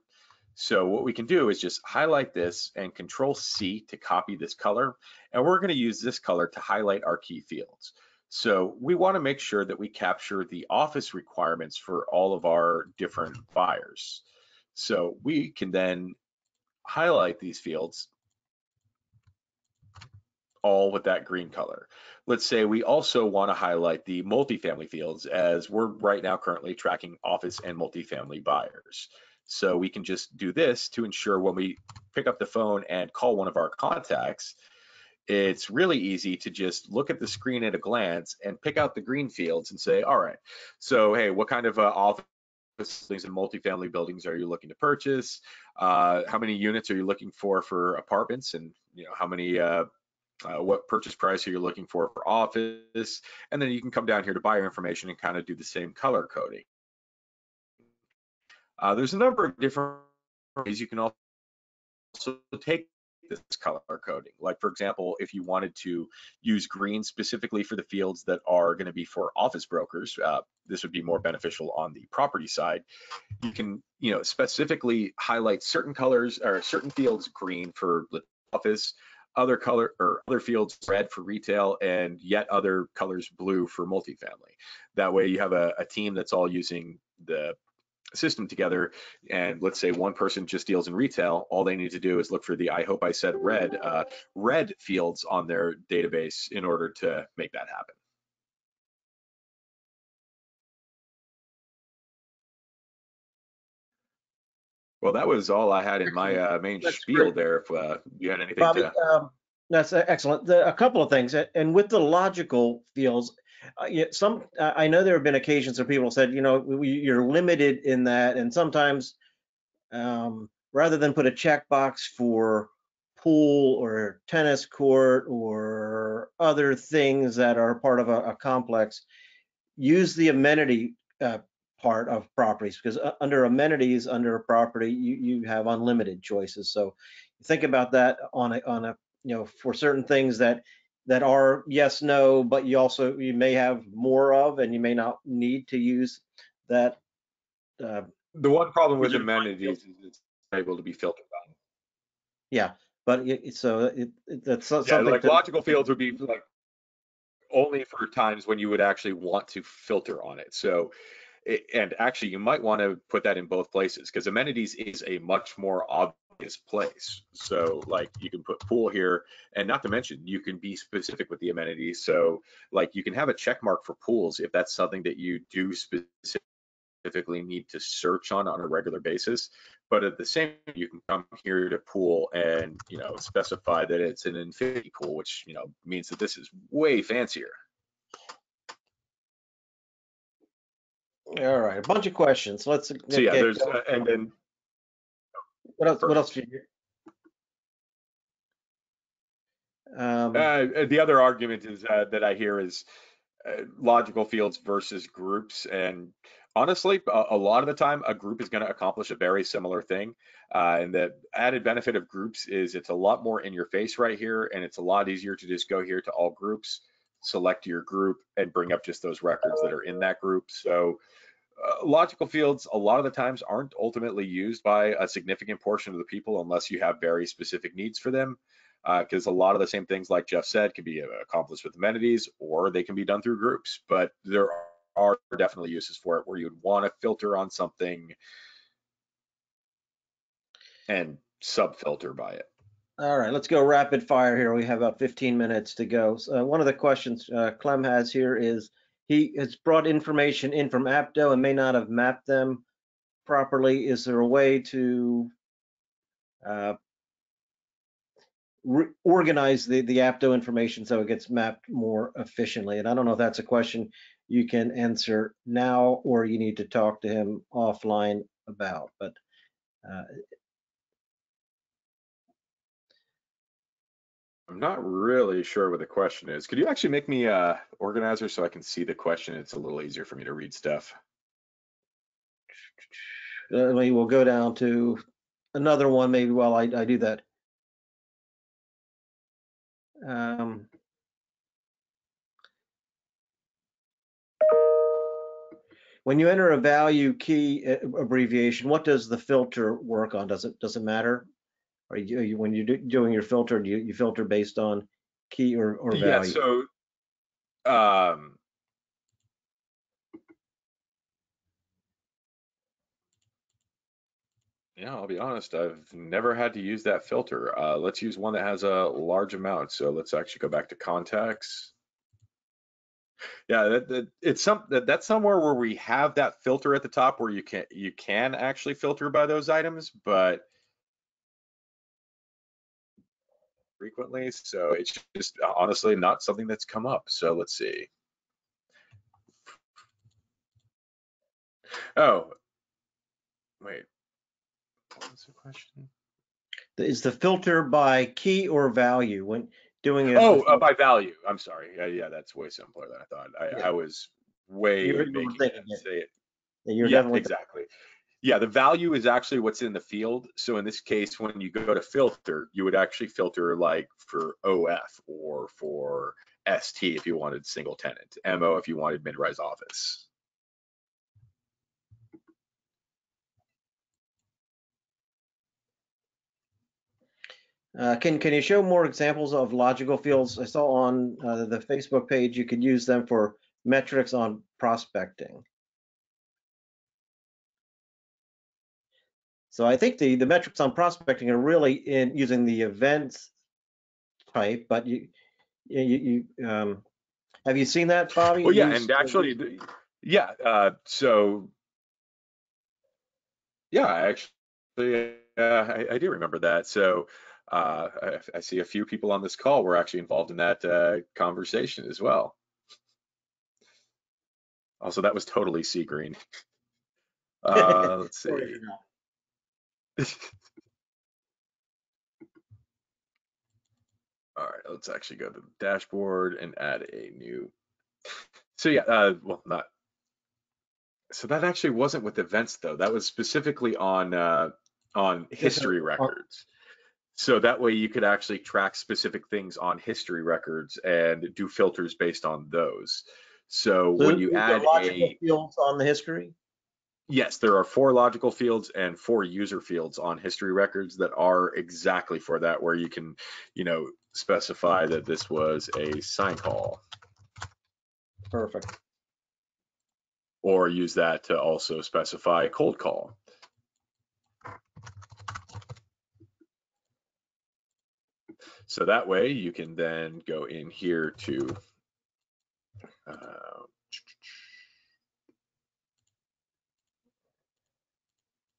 So what we can do is just highlight this and Control C to copy this color. And we're going to use this color to highlight our key fields. So we want to make sure that we capture the office requirements for all of our different buyers. So we can then highlight these fields all with that green color. Let's say we also want to highlight the multifamily fields, as we're right now currently tracking office and multifamily buyers. So we can just do this to ensure when we pick up the phone and call one of our contacts, it's really easy to just look at the screen at a glance and pick out the green fields and say, all right, so hey, what kind of office buildings and multifamily buildings are you looking to purchase? How many units are you looking for apartments? And how many what purchase price are you looking for office? And then you can come down here to buyer information and kind of do the same color coding. There's a number of different ways you can also take this color coding. Like for example, if you wanted to use green specifically for the fields that are going to be for office brokers, this would be more beneficial on the property side. You can, specifically highlight certain colors or certain fields green for office, other color or other fields red for retail, and yet other colors blue for multifamily. That way you have a team that's all using the system together, and let's say one person just deals in retail. All they need to do is look for the I hope I said red fields on their database in order to make that happen. Well, that was all I had in my main That's spiel great. there. If you had anything Bobby, to, that's excellent. A couple of things, and with the logical fields, yeah, I know there have been occasions where people said, you're limited in that, and sometimes rather than put a checkbox for pool or tennis court or other things that are part of a complex, use the amenity part of properties, because under amenities under a property, you have unlimited choices. So think about that on a for certain things that are yes, no, but you may have more of, and you may not need to use that. the one problem with User amenities is it's able to be filtered on. Yeah, but that's Yeah, something like to. logical fields would be like only for times when you would actually want to filter on it. So, and actually, you might want to put that in both places because amenities is a much more obvious place. So, like, you can put pool here, and not to mention, you can be specific with the amenities. So, like, you can have a check mark for pools if that's something that you do specifically need to search on a regular basis. But at the same, you can come here to pool and specify that it's an infinity pool, which means that this is way fancier. All right, a bunch of questions. Let's So yeah, get there's going. and then What else? What else perfect. do you? Um, The other argument is that I hear is logical fields versus groups. And honestly, a lot of the time, a group is going to accomplish a very similar thing. And the added benefit of groups is it's a lot more in your face right here, and it's a lot easier to just go here to all groups, select your group, and bring up just those records that are in that group. So logical fields a lot of the times aren't ultimately used by a significant portion of the people unless you have very specific needs for them, because a lot of the same things like Jeff said can be accomplished with amenities, or they can be done through groups. But there are definitely uses for it where you'd want to filter on something and sub filter by it. all right, let's go rapid fire here. We have about 15 minutes to go. So one of the questions Clem has here is he has brought information in from Apto and may not have mapped them properly. Is there a way to uh, organize the Apto information so it gets mapped more efficiently? And I don't know if that's a question you can answer now or you need to talk to him offline about, but uh, I'm not really sure what the question is. Could you actually make me a organizer so I can see the question? It's a little easier for me to read stuff. we will go down to another one maybe while I do that. Um, when you enter a value key abbreviation, what does the filter work on? Does it matter? When you're doing your filter, do you filter based on key or Yeah, value? so um, yeah, I'll be honest, I've never had to use that filter. Let's use one that has a large amount. So let's actually go back to contacts. Yeah, that's somewhere where we have that filter at the top where you can actually filter by those items, but frequently. So it's just honestly not something that's come up. So let's see. Oh, wait. What was the question? Is the filter by key or value when doing a Oh, by value. I'm sorry. Yeah, that's way simpler than I thought. I yeah, was way you were making thinking it it. say it. Yeah, you're Yeah, definitely exactly. Yeah, the value is actually what's in the field. So in this case, when you go to filter, you would actually filter like for OF or for ST if you wanted single tenant, MO if you wanted mid-rise office. Can you show more examples of logical fields? I saw on the Facebook page you could use them for metrics on prospecting. So I think the metrics on prospecting are really in using the events type, but have you seen that, Bobby? Well, yeah, and actually, yeah. So yeah, actually, I do remember that. So I see a few people on this call were actually involved in that conversation as well. Also, that was totally sea green. Let's Sorry see. All right, let's actually go to the dashboard and add a new. So yeah, well, not. So that actually wasn't with events though. That was specifically on Just history records. So that way you could actually track specific things on history records and do filters based on those. So so when you these are add logical a, fields on the history. yes, there are 4 logical fields and 4 user fields on history records that are exactly for that, where you can, specify that this was a sign call, Perfect. or use that to also specify cold call. So that way you can then go in here to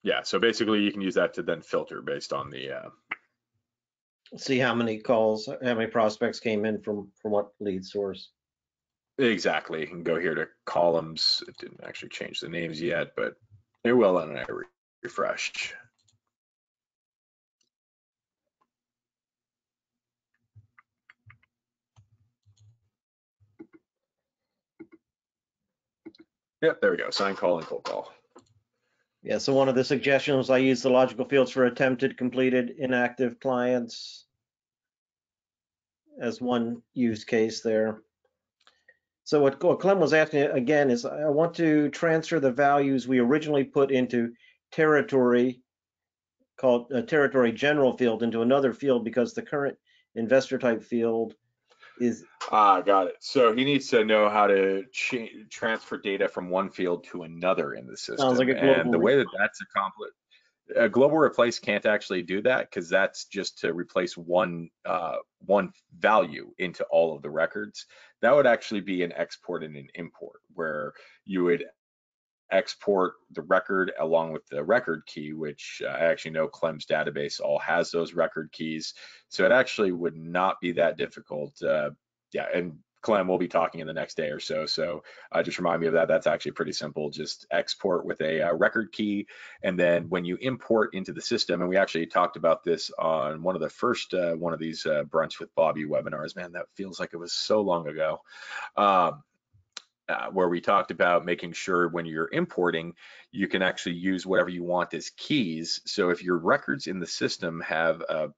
yeah, so basically you can use that to then filter based on the See how many calls, how many prospects came in from what lead source. exactly. You can go here to columns. It didn't actually change the names yet, but it will when I refresh. Yep, there we go. Sign call and cold call. Yeah, so one of the suggestions, I use the logical fields for attempted, completed, inactive clients as one use case there. So what Clem was asking again is, I want to transfer the values we originally put into territory, called a territory general field, into another field because the current investor type field is. Got it. So he needs to know how to transfer data from one field to another in the Sounds like system. a And global the way that replay. that's accomplished, a global replace can't actually do that because that's just to replace one value into all of the records. That would actually be an export and an import, where you would export the record along with the record key, which I actually know Clem's database all has those record keys. So it actually would not be that difficult. Yeah, and Clem will be talking in the next day or so. So just remind me of that. That's actually pretty simple. Just export with a record key. And then when you import into the system, and we actually talked about this on one of the first one of these Brunch with Bobby webinars, man, that feels like it was so long ago. Where we talked about making sure when you're importing, you can actually use whatever you want as keys. So if your records in the system have a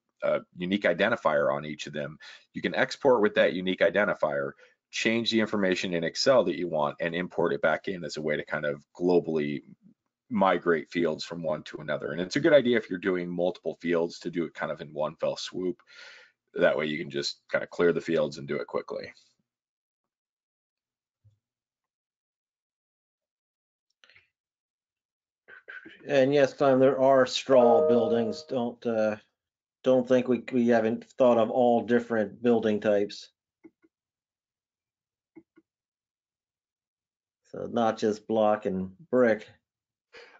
unique identifier on each of them, you can export with that unique identifier, change the information in Excel that you want, and import it back in as a way to kind of globally migrate fields from one to another. And it's a good idea if you're doing multiple fields to do it kind of in one fell swoop. That way you can just kind of clear the fields and do it quickly. And yes, Clem, there are straw buildings. Don't think we haven't thought of all different building types. So not just block and brick.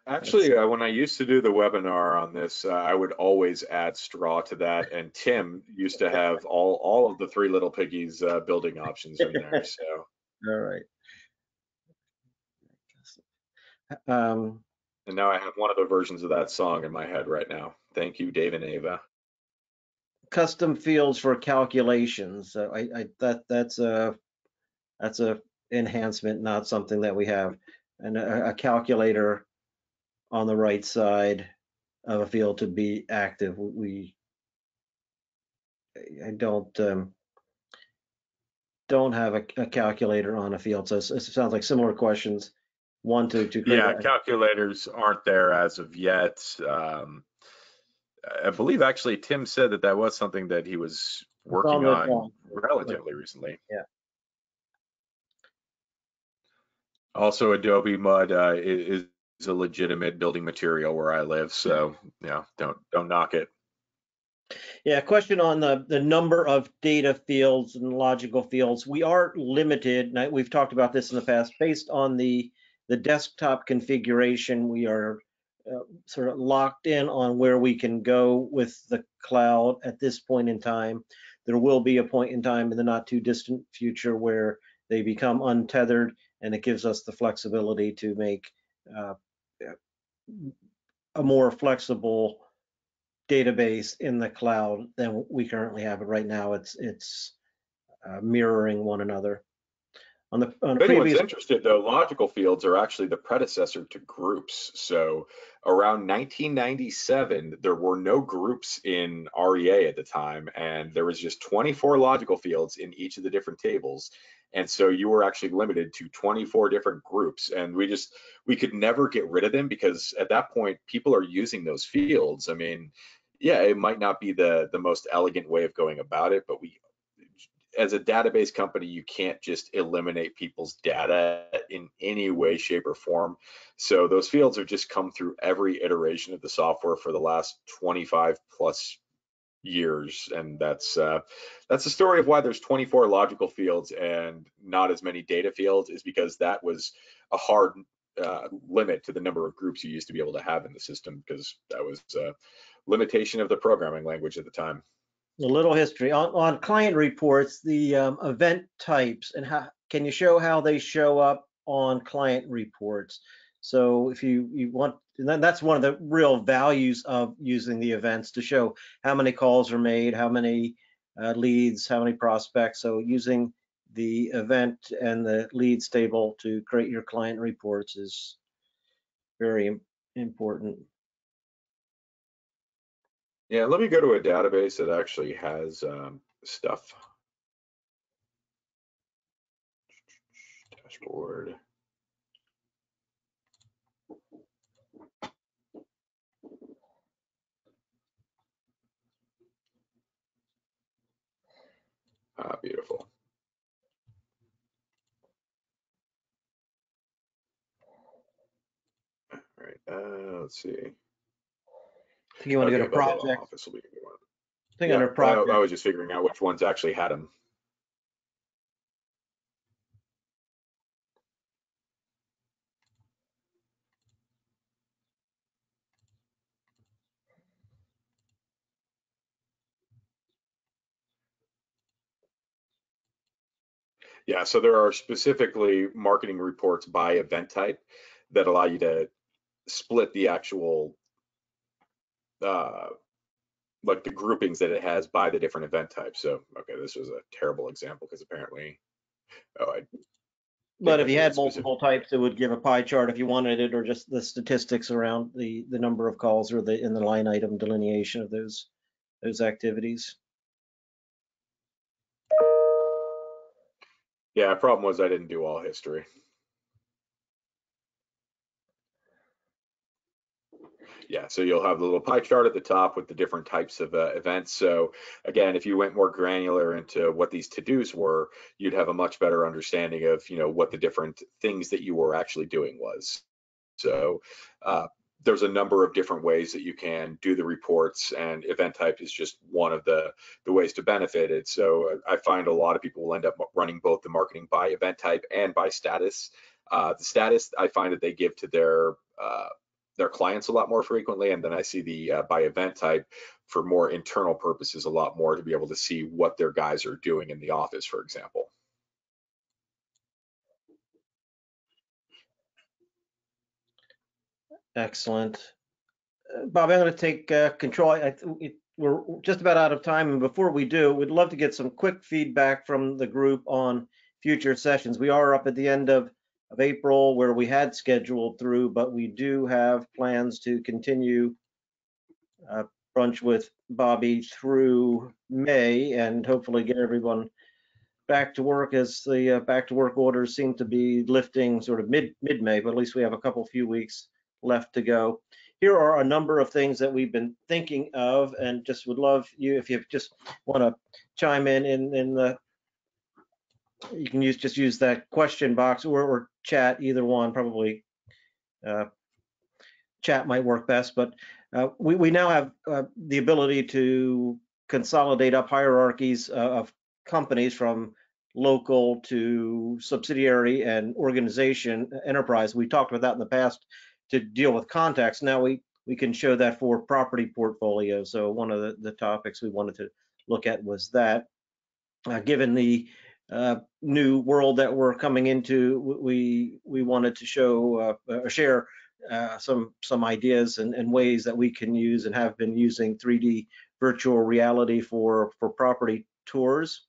Actually, when I used to do the webinar on this, I would always add straw to that, and Tim used to have all of the Three Little Piggies building options in there. So, All right. Um, and now I have one of the versions of that song in my head right now. Thank you, Dave and Ava. Custom fields for calculations. So that's a enhancement, not something that we have. And a calculator on the right side of a field to be active. I don't have a calculator on a field, so it sounds like similar questions. One to create Yeah, a calculators aren't there as of yet. I believe actually Tim said that that was something that he was it's on working the on drawing board, but relatively recently. yeah. Also, Adobe mud is a legitimate building material where I live, so yeah, don't knock it. Yeah, question on the number of data fields and logical fields. We are limited, and we've talked about this in the past, based on the desktop configuration. We are sort of locked in on where we can go with the cloud at this point in time. There will be a point in time in the not too distant future where they become untethered, and it gives us the flexibility to make uh, a more flexible database in the cloud than we currently have it right now. It's mirroring one another. On the If anyone's previous, interested, though, logical fields are actually the predecessor to groups. So around 1997, there were no groups in REA at the time, and there was just 24 logical fields in each of the different tables. And so you were actually limited to 24 different groups, and we could never get rid of them because at that point, people are using those fields. I mean, yeah, it might not be the most elegant way of going about it, but as a database company, you can't just eliminate people's data in any way, shape, or form. So those fields have just come through every iteration of the software for the last 25 plus years, and that's the story of why there's 24 logical fields and not as many data fields, is because that was a hard limit to the number of groups you used to be able to have in the system, because that was a limitation of the programming language at the time. a little history on client reports, the event types, and how can you show how they show up on client reports? So if you want, and that's one of the real values of using the events, to show how many calls are made, how many leads, how many prospects. So using the event and the leads table to create your client reports is very important. Yeah, let me go to a database that actually has stuff. Dashboard. Ah, beautiful. All right, let's see. I think you want to go Okay, to bubble projects. office will be a good one. I think Yeah, under I projects. was just figuring out which ones actually had them. Yeah, so there are specifically marketing reports by event type that allow you to split the actual uh, like the groupings that it has by the different event types. So, okay, this was a terrible example because apparently, oh, I But think if I you did had it specific. multiple types, it would give a pie chart if you wanted it, or just the statistics around the number of calls, or the in the line item delineation of those activities. Yeah, problem was I didn't do all history. Yeah, so you'll have the little pie chart at the top with the different types of events. So again, if you went more granular into what these to-dos were, you'd have a much better understanding of, what the different things that you were actually doing was. So there's a number of different ways that you can do the reports, and event type is just one of the ways to benefit it. So I find a lot of people will end up running both the marketing by event type and by status. The status I find that they give to their clients a lot more frequently, and then I see the by event type for more internal purposes a lot more, to be able to see what their guys are doing in the office, for example. Excellent. Bob, I'm going to take control. We're just about out of time, and before we do, we'd love to get some quick feedback from the group on future sessions. We are up at the end of of April where we had scheduled through, but we do have plans to continue Brunch with Bobby through May and hopefully get everyone back to work as the back to work orders seem to be lifting sort of mid-May, but at least we have a couple few weeks left to go. Here are a number of things that we've been thinking of, and just would love you if you just want to chime in the, you can just use that question box or chat, either one. Probably chat might work best, but we now have the ability to consolidate up hierarchies of companies from local to subsidiary and organization enterprise. We talked about that in the past to deal with context. Now we can show that for property portfolio. So one of the topics we wanted to look at was that. Given the new world that we're coming into, we wanted to show or share some ideas and ways that we can use and have been using 3D virtual reality for property tours.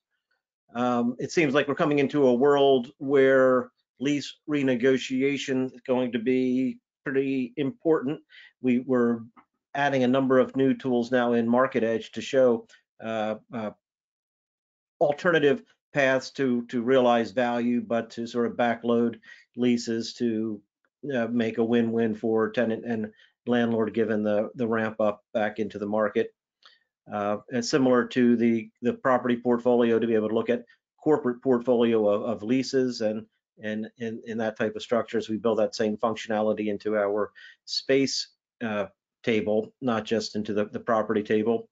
It seems like we're coming into a world where lease renegotiation is going to be pretty important. We're adding a number of new tools now in Market Edge to show alternative paths to realize value, but to sort of backload leases to make a win-win for tenant and landlord given the ramp up back into the market. And similar to the property portfolio, to be able to look at corporate portfolio of leases and in that type of structures, we build that same functionality into our space table, not just into the property table.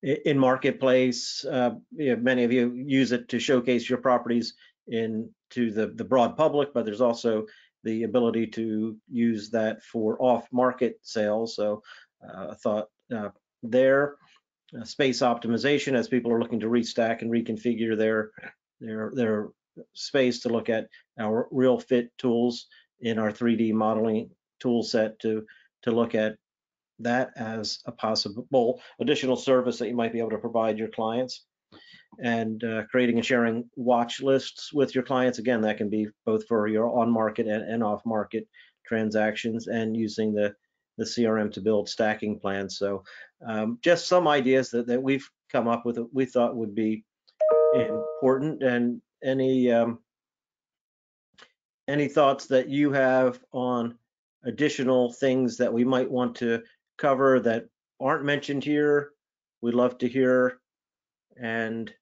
In Marketplace, many of you use it to showcase your properties to the broad public, but there's also the ability to use that for off-market sales. So I thought there, space optimization as people are looking to restack and reconfigure their space, to look at our real fit tools in our 3D modeling tool set to look at that as a possible additional service that you might be able to provide your clients. And creating and sharing watch lists with your clients. Again, that can be both for your on-market and off-market transactions, and using the CRM to build stacking plans. So just some ideas that we've come up with, we thought would be important. And any thoughts that you have on additional things that we might want to cover that aren't mentioned here, we'd love to hear, and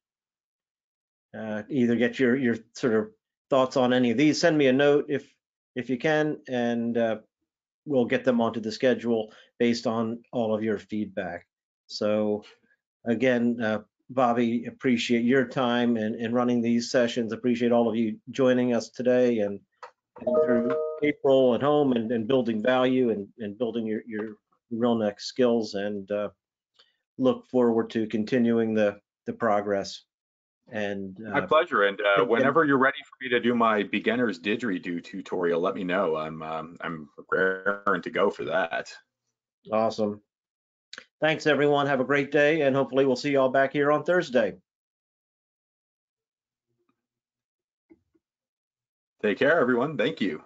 either get your sort of thoughts on any of these. Send me a note if you can, and we'll get them onto the schedule based on all of your feedback. So again, Bobby, appreciate your time in running these sessions. Appreciate all of you joining us today and through April at home and building value and building your RealNext skills, and look forward to continuing the progress. And my pleasure. And whenever you're ready for me to do my beginner's didgeridoo tutorial, let me know. I'm raring to go for that. Awesome. Thanks, everyone. Have a great day, and hopefully we'll see you all back here on Thursday. Take care, everyone. Thank you.